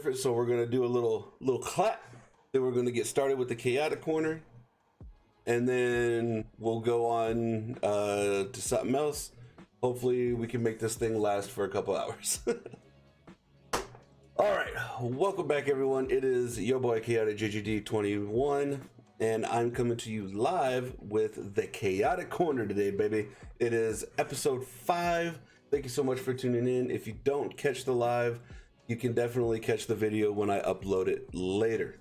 So we're gonna do a little clap. Then we're gonna get started with the chaotic corner, and then we'll go on to something else. Hopefully, we can make this thing last for a couple hours. All right, welcome back, everyone. It is your boy Chaotic JGD21, and I'm coming to you live with the chaotic corner today, baby. It is episode 5. Thank you so much for tuning in. If you don't catch the live, you can definitely catch the video when I upload it later.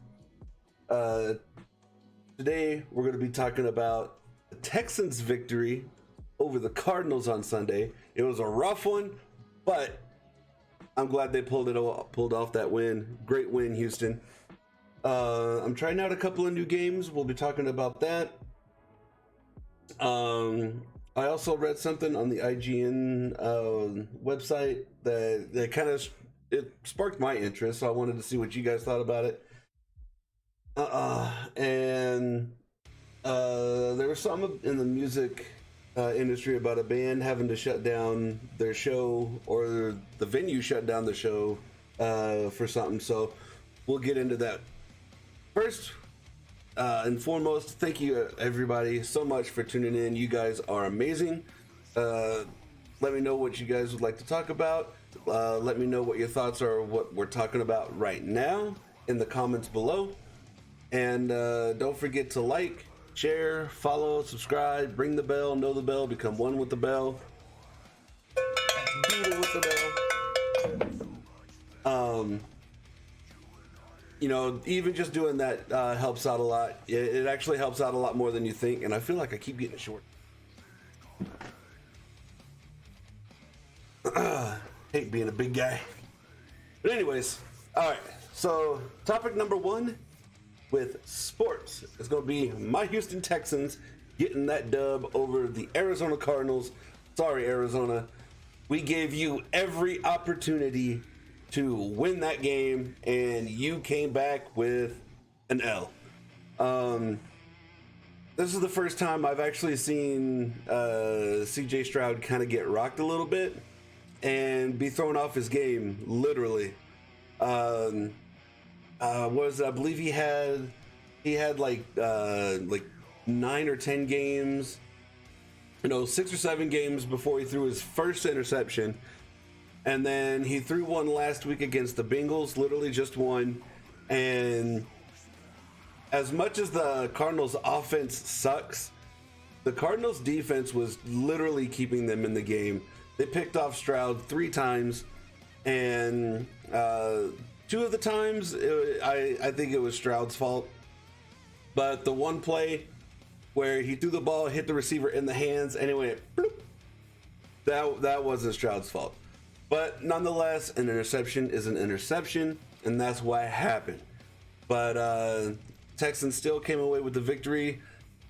Today, we're going to be talking about the Texans' victory over the Cardinals on Sunday. It was a rough one, but I'm glad they pulled off that win. Great win, Houston. I'm trying out a couple of new games. We'll be talking about that. I also read something on the IGN website that kind of sparked my interest, so I wanted to see what you guys thought about it. And there was some in the music industry about a band having to shut down their show, or the venue shut down the show for something. So we'll get into that. First and foremost, thank you everybody so much for tuning in. You guys are amazing. Let me know what you guys would like to talk about. Let me know what your thoughts are, what we're talking about right now in the comments below. And don't forget to like, share, follow, subscribe, ring the bell, know the bell, become one with the bell. Doodle with the bell. You know, even just doing that helps out a lot. It actually helps out a lot more than you think, and I feel like I keep getting short. Hate being a big guy. But anyways, all right. So topic number 1 with sports is going to be my Houston Texans getting that dub over the Arizona Cardinals. Sorry, Arizona. We gave you every opportunity to win that game, and you came back with an L. This is the first time I've actually seen CJ Stroud kind of get rocked a little bit and be thrown off his game, literally. What was it? I believe he had like 9 or 10 games, 6 or 7 games before he threw his first interception. And then he threw one last week against the Bengals, literally just one. And as much as the Cardinals offense sucks, the Cardinals defense was literally keeping them in the game. They picked off Stroud 3 times, and 2 of the times I think it was Stroud's fault. But the one play where he threw the ball, hit the receiver in the hands, and it went bloop, that wasn't Stroud's fault. But nonetheless, an interception is an interception, and that's why it happened. But Texans still came away with the victory,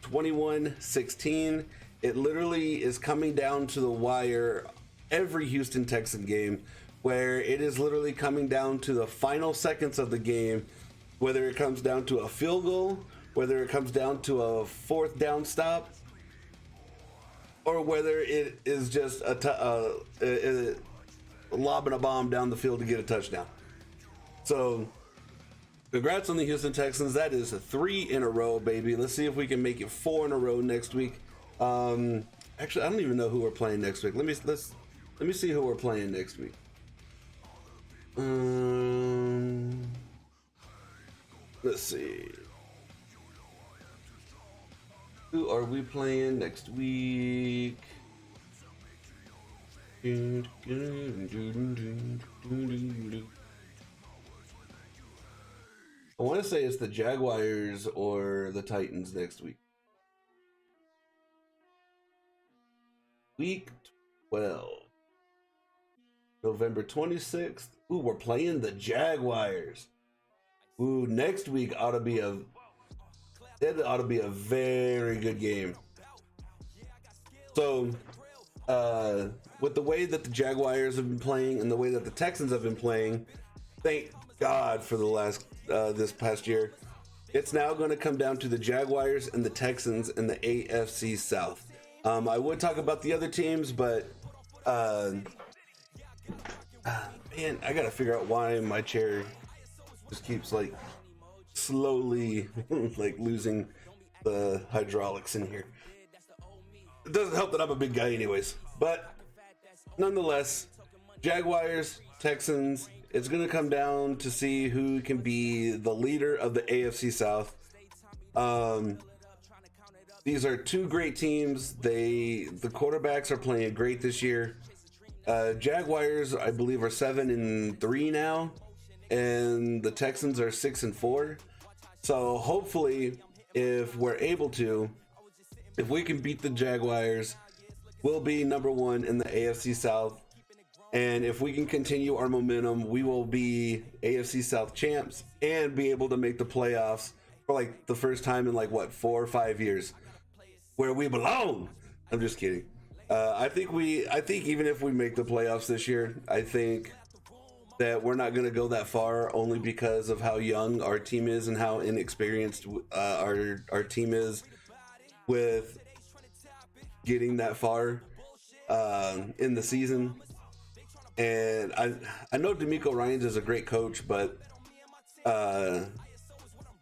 21-16. It literally is coming down to the wire every Houston Texan game, where it is literally coming down to the final seconds of the game, whether it comes down to a field goal, whether it comes down to a 4th down stop, or whether it is just lobbing a bomb down the field to get a touchdown. So congrats on the Houston Texans. That is 3 in a row, baby. Let's see if we can make it 4 in a row next week. Actually, I don't even know who we're playing next week. Let me see who we're playing next week. Let's see. Who are we playing next week? I want to say it's the Jaguars or the Titans next week. Week 12. November 26th. Ooh, we're playing the Jaguars. Ooh, next week ought to be a very good game. So, with the way that the Jaguars have been playing and the way that the Texans have been playing, thank God for the last this past year, it's now going to come down to the Jaguars and the Texans in the AFC South. I would talk about the other teams, but man, I gotta figure out why my chair just keeps like slowly like losing the hydraulics in here. It doesn't help that I'm a big guy anyways, but nonetheless, Jaguars, Texans, it's going to come down to see who can be the leader of the AFC South. These are two great teams. The quarterbacks are playing great this year. Jaguars, I believe, are 7-3 now, and the Texans are 6-4. So hopefully, if we're able to, if we can beat the Jaguars, we'll be number one in the AFC South. And if we can continue our momentum, we will be AFC South champs and be able to make the playoffs for like the first time in like what, 4 or 5 years, where we belong. I'm just kidding. I think even if we make the playoffs this year, I think that we're not going to go that far, only because of how young our team is and how inexperienced our team is with getting that far in the season. And I know D'Amico Ryans is a great coach, but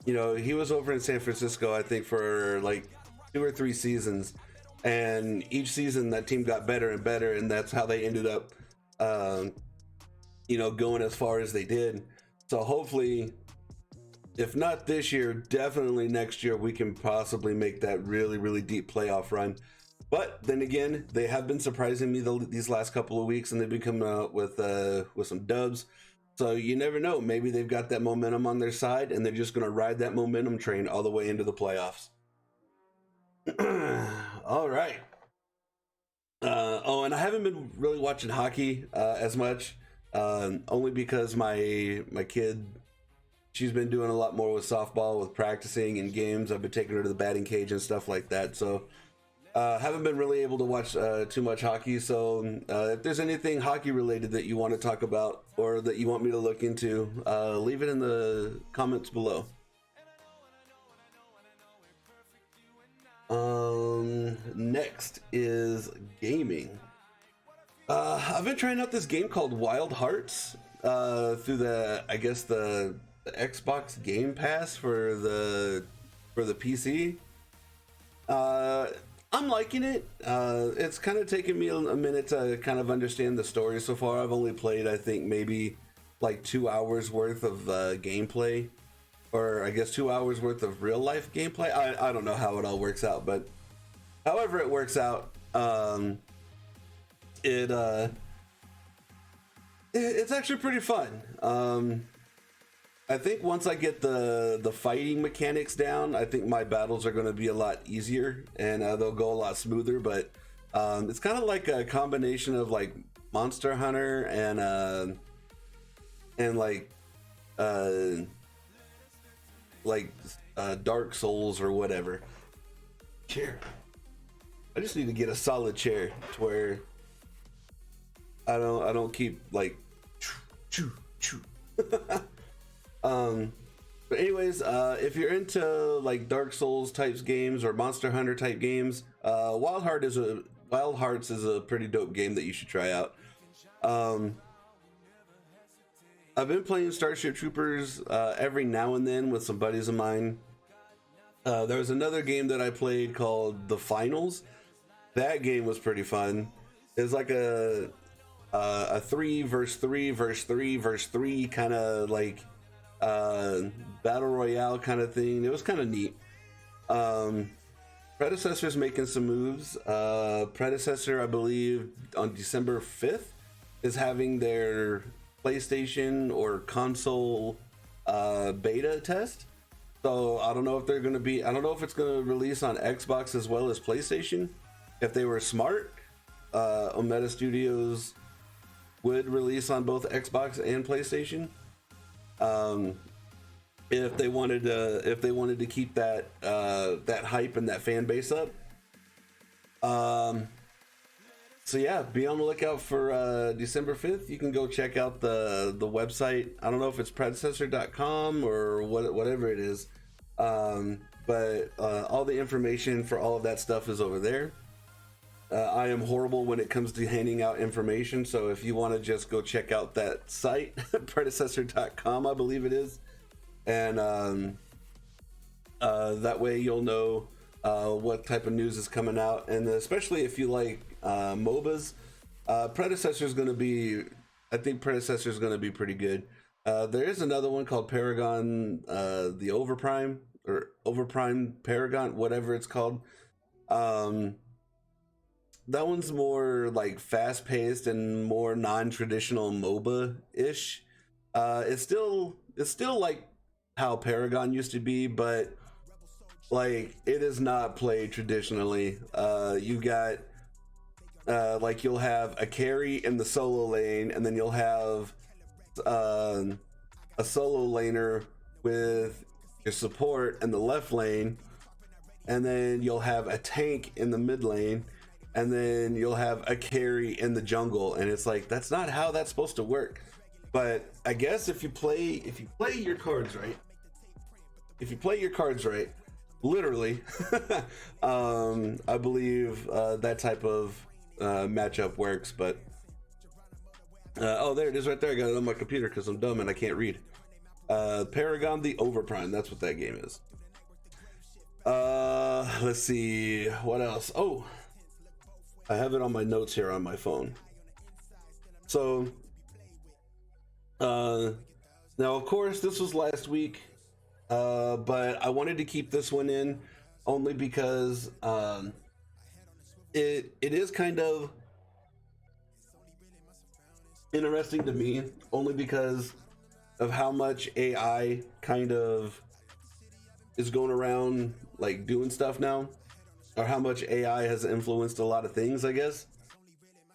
you know, he was over in San Francisco, I think, for like 2 or 3 seasons, and each season that team got better and better, and that's how they ended up you know, going as far as they did. So hopefully, if not this year, definitely next year, we can possibly make that really, really deep playoff run. But then again, they have been surprising me these last couple of weeks, and they've been coming out with some dubs. So you never know. Maybe they've got that momentum on their side, and they're just going to ride that momentum train all the way into the playoffs. All right. Oh, and I haven't been really watching hockey as much, only because my kid, she's been doing a lot more with softball, with practicing and games. I've been taking her to the batting cage and stuff like that. So haven't been really able to watch too much hockey. So if there's anything hockey related that you want to talk about or that you want me to look into, leave it in the comments below. Next is gaming. I've been trying out this game called Wild Hearts through the Xbox Game Pass for the PC. I'm liking it. It's kind of taken me a minute to kind of understand the story so far. I've only played, I think, maybe like 2 hours worth of gameplay, or I guess 2 hours worth of real life gameplay. I don't know how it all works out, but however it works out, it's actually pretty fun. I think once I get the fighting mechanics down, I think my battles are going to be a lot easier, and they'll go a lot smoother. But it's kind of like a combination of like Monster Hunter and Dark Souls or whatever. Chair. I just need to get a solid chair to where I don't keep like but anyways, if you're into like Dark Souls types games or Monster Hunter type games, Wild Hearts is a pretty dope game that you should try out. I've been playing Starship Troopers every now and then with some buddies of mine. There was another game that I played called The Finals. That game was pretty fun. It's like a 3 versus 3 versus 3 versus 3 kind of like battle royale kind of thing. It was kind of neat. Predecessor's making some moves. Predecessor, I believe, on December 5th is having their PlayStation or console beta test. So I don't know if it's going to release on Xbox as well as PlayStation. If they were smart, Omega Studios would release on both Xbox and PlayStation. If they wanted to keep that hype and that fan base up. So yeah, be on the lookout for December 5th. You can go check out the website. I don't know if it's predecessor.com or whatever it is. But all the information for all of that stuff is over there. I am horrible when it comes to handing out information, so if you want to just go check out that site, predecessor.com, I believe it is, and that way you'll know what type of news is coming out, and especially if you like MOBAs, Predecessor's going to be, I think Predecessor's going to be pretty good. There is another one called Paragon, the Overprime, or Overprime Paragon, whatever it's called. That one's more like fast-paced and more non-traditional MOBA-ish. It's still like how Paragon used to be, but like it is not played traditionally. You got like you'll have a carry in the solo lane, and then you'll have a solo laner with your support in the left lane, and then you'll have a tank in the mid lane, and then you'll have a carry in the jungle. And it's like, that's not how that's supposed to work. But I guess if you play your cards right, literally, I believe that type of matchup works. But oh, there it is right there. I got it on my computer because I'm dumb and I can't read. Paragon the Overprime, that's what that game is. Let's see what else. Oh, I have it on my notes here on my phone. So now of course this was last week, but I wanted to keep this one in only because it is kind of interesting to me, only because of how much AI kind of is going around like doing stuff now, or how much AI has influenced a lot of things, I guess,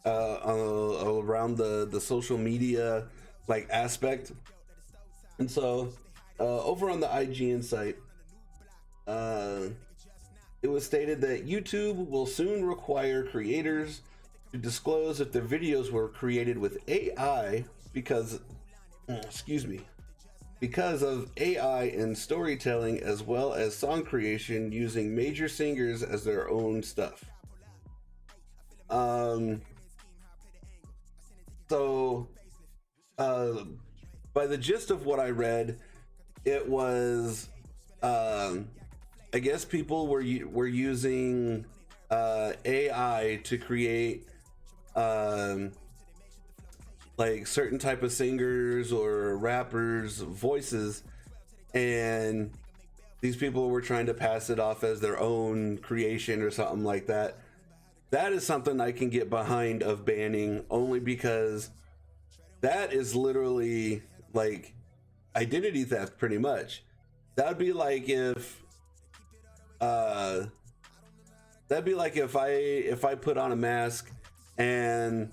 around the social media like aspect. And so over on the IGN site, it was stated that YouTube will soon require creators to disclose if their videos were created with AI because of AI in storytelling, as well as song creation using major singers as their own stuff. So by the gist of what I read, it was I guess people were using AI to create like certain type of singers or rappers' voices, and these people were trying to pass it off as their own creation or something like that. That is something I can get behind of banning, only because that is literally like identity theft pretty much. That'd be like if I put on a mask and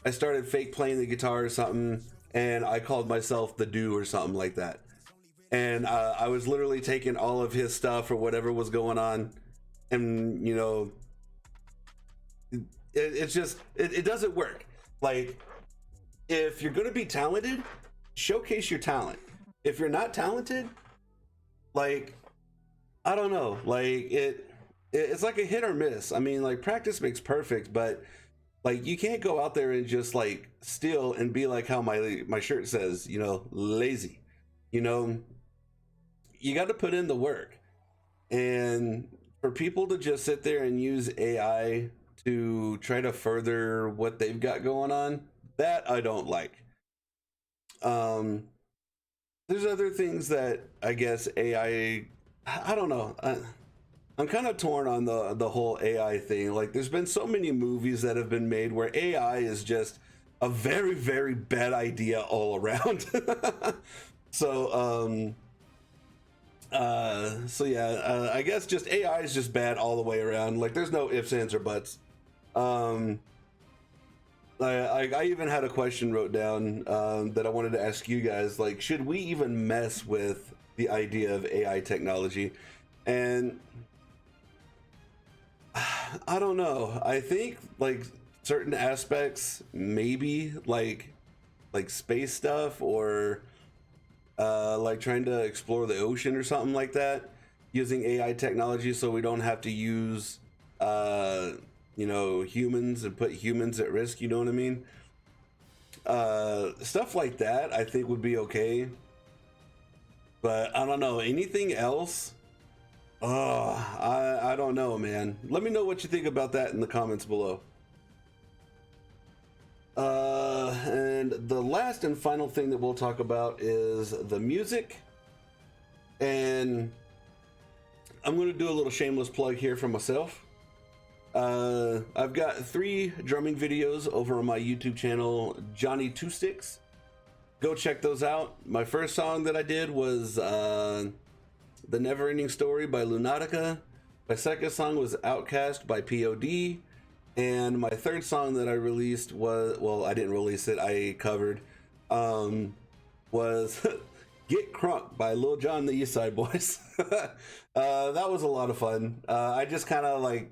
I started fake playing the guitar or something, and I called myself the Do or something like that. And I was literally taking all of his stuff or whatever was going on. And, you know, it's just, it doesn't work. Like, if you're going to be talented, showcase your talent. If you're not talented, like, I don't know, like it's like a hit or miss. I mean, like, practice makes perfect, but like, you can't go out there and just like steal and be like how my shirt says, you know, lazy. You know, you got to put in the work. And for people to just sit there and use AI to try to further what they've got going on, that I don't like. There's other things that I guess AI, I don't know. I'm kind of torn on the whole AI thing. Like, there's been so many movies that have been made where AI is just a very, very bad idea all around. So yeah, I guess just AI is just bad all the way around. Like, there's no ifs, ands, or buts. I even had a question wrote down that I wanted to ask you guys. Like, should we even mess with the idea of AI technology? And I don't know. I think like certain aspects, maybe like space stuff, or like trying to explore the ocean or something like that, using AI technology so we don't have to use you know, humans and put humans at risk, you know what I mean? Stuff like that I think would be okay. But I don't know, anything else. I don't know, man. Let me know what you think about that in the comments below. And the last and final thing that we'll talk about is the music. And I'm going to do a little shameless plug here for myself. I've got 3 drumming videos over on my YouTube channel, Johnny Two Sticks. Go check those out. My first song that I did was The Neverending Story by Lunatica. My second song was Outcast by POD. And my third song that I released was, well, I didn't release it, I covered, was Get Crunk by Lil Jon and the East Side Boys. That was a lot of fun. I just kind of like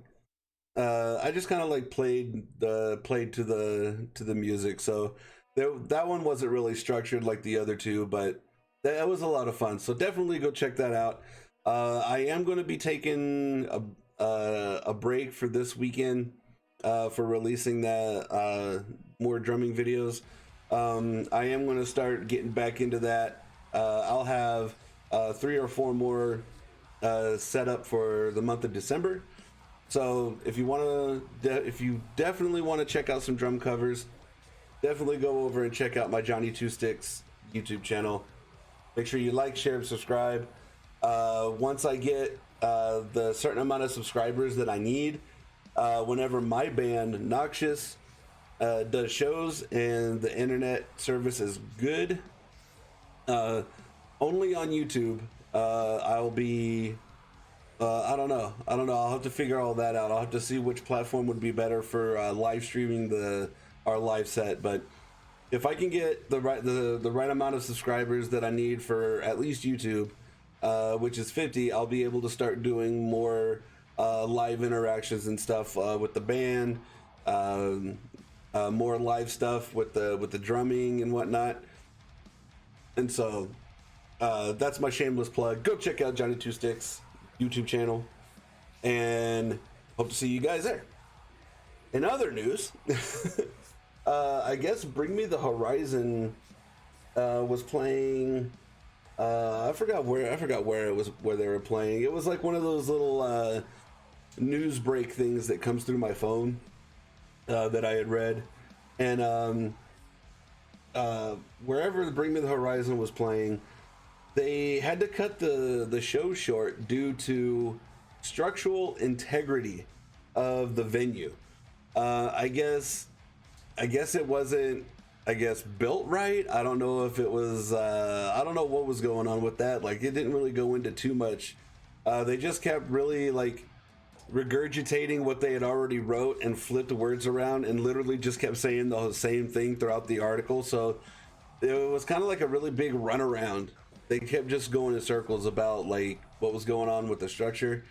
played to the music. So that one wasn't really structured like the other two, but that was a lot of fun. So definitely go check that out. I am going to be taking a break for this weekend for releasing that more drumming videos. I am going to start getting back into that. I'll have 3 or 4 more set up for the month of December. So if you definitely want to check out some drum covers, definitely go over and check out my Johnny Two Sticks YouTube channel. Make sure you like, share, and subscribe. Once I get the certain amount of subscribers that I need, whenever my band Noxious does shows and the internet service is good, only on YouTube, I'll be I don't know, I'll have to figure all that out. I'll have to see which platform would be better for live streaming our live set. But if I can get the right amount of subscribers that I need for at least YouTube, which is 50, I'll be able to start doing more live interactions and stuff with the band, more live stuff with the drumming and whatnot. And so that's my shameless plug. Go check out Johnny Two Sticks YouTube channel, and hope to see you guys there. In other news, I guess Bring Me the Horizon was playing. I forgot where it was, where they were playing. It was like one of those little news break things that comes through my phone that I had read, and wherever the Bring Me the Horizon was playing, they had to cut the show short due to structural integrity of the venue. I guess it wasn't, built right. I don't know if it was, I don't know what was going on with that. Like, it didn't really go into too much. They just kept really like regurgitating what they had already wrote and flipped the words around and literally just kept saying the same thing throughout the article. So it was kind of like a really big runaround. They kept just going in circles about like what was going on with the structure.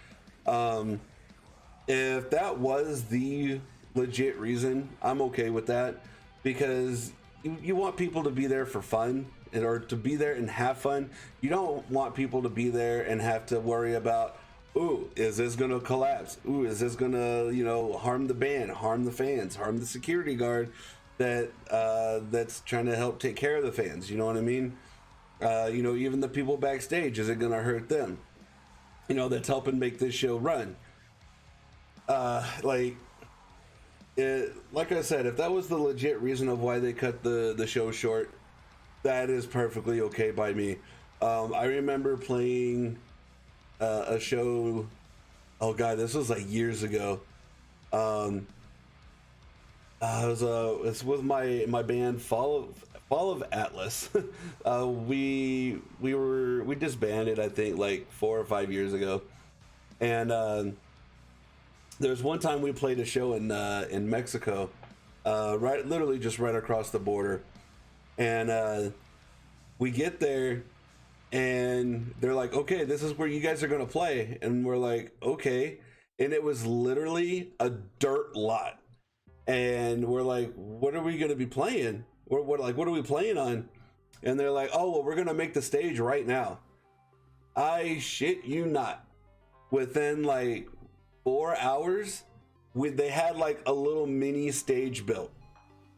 If that was the legit reason, I'm okay with that, because you want people to be there for fun, or to be there and have fun. You don't want people to be there and have to worry about, ooh, is this gonna collapse? Ooh, is this gonna, harm the band, harm the fans, harm the security guard that's trying to help take care of the fans? You know what I mean? Even the people backstage, is it gonna hurt them? That's helping make this show run. Like I said, if that was the legit reason of why they cut the show short, that is perfectly okay by me. I remember playing a show, oh god, this was like years ago. It's with my band Fall of Atlas. we disbanded, I think, like 4 or 5 years ago, and there's one time we played a show in Mexico, literally just right across the border, and we get there and they're like, okay, this is where you guys are gonna play, and we're like, okay, and it was literally a dirt lot. And we're like, what are we going to be playing? What are we playing on? And they're like, oh, well, we're going to make the stage right now. I shit you not. Within like 4 hours, they had like a little mini stage built.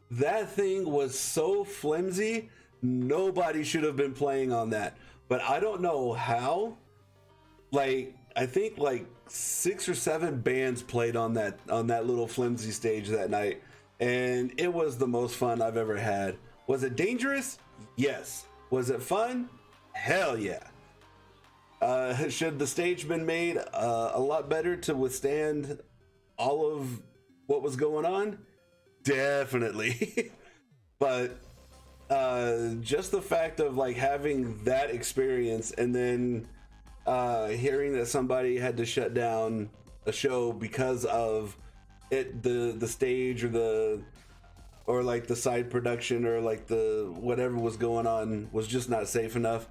That thing was so flimsy, nobody should have been playing on that. but I don't know how. Like, I think like 6 or 7 bands played on that little flimsy stage that night, and it was the most fun I've ever had. Was it dangerous? Yes. Was it fun? Hell yeah. Should the stage been made a lot better to withstand all of what was going on? Definitely. But just the fact of like having that experience and then hearing that somebody had to shut down a show because of it, the stage or like the side production or like the whatever was going on was just not safe enough.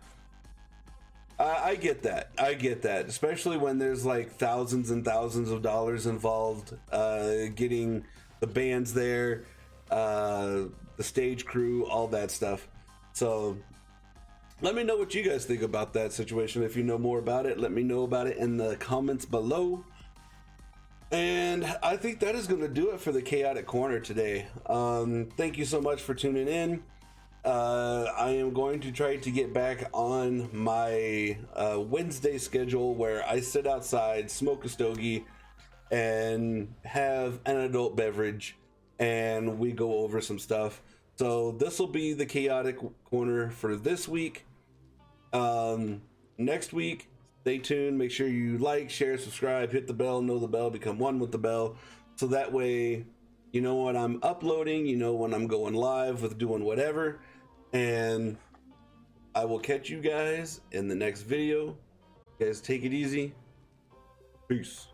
I get that. I get that, especially when there's like thousands and thousands of dollars involved, getting the bands there, the stage crew, all that stuff. So let me know what you guys think about that situation. If you know more about it, let me know about it in the comments below. And I think that is going to do it for the Chaotic Corner today. Thank you so much for tuning in. I am going to try to get back on my Wednesday schedule where I sit outside, smoke a stogie, and have an adult beverage, and we go over some stuff. So this will be the Chaotic Corner for this week. Next week, stay tuned. Make sure you like, share, subscribe, hit the bell, know the bell, become one with the bell. So that way, you know when I'm uploading, you know when I'm going live with doing whatever. And I will catch you guys in the next video. You guys take it easy. Peace.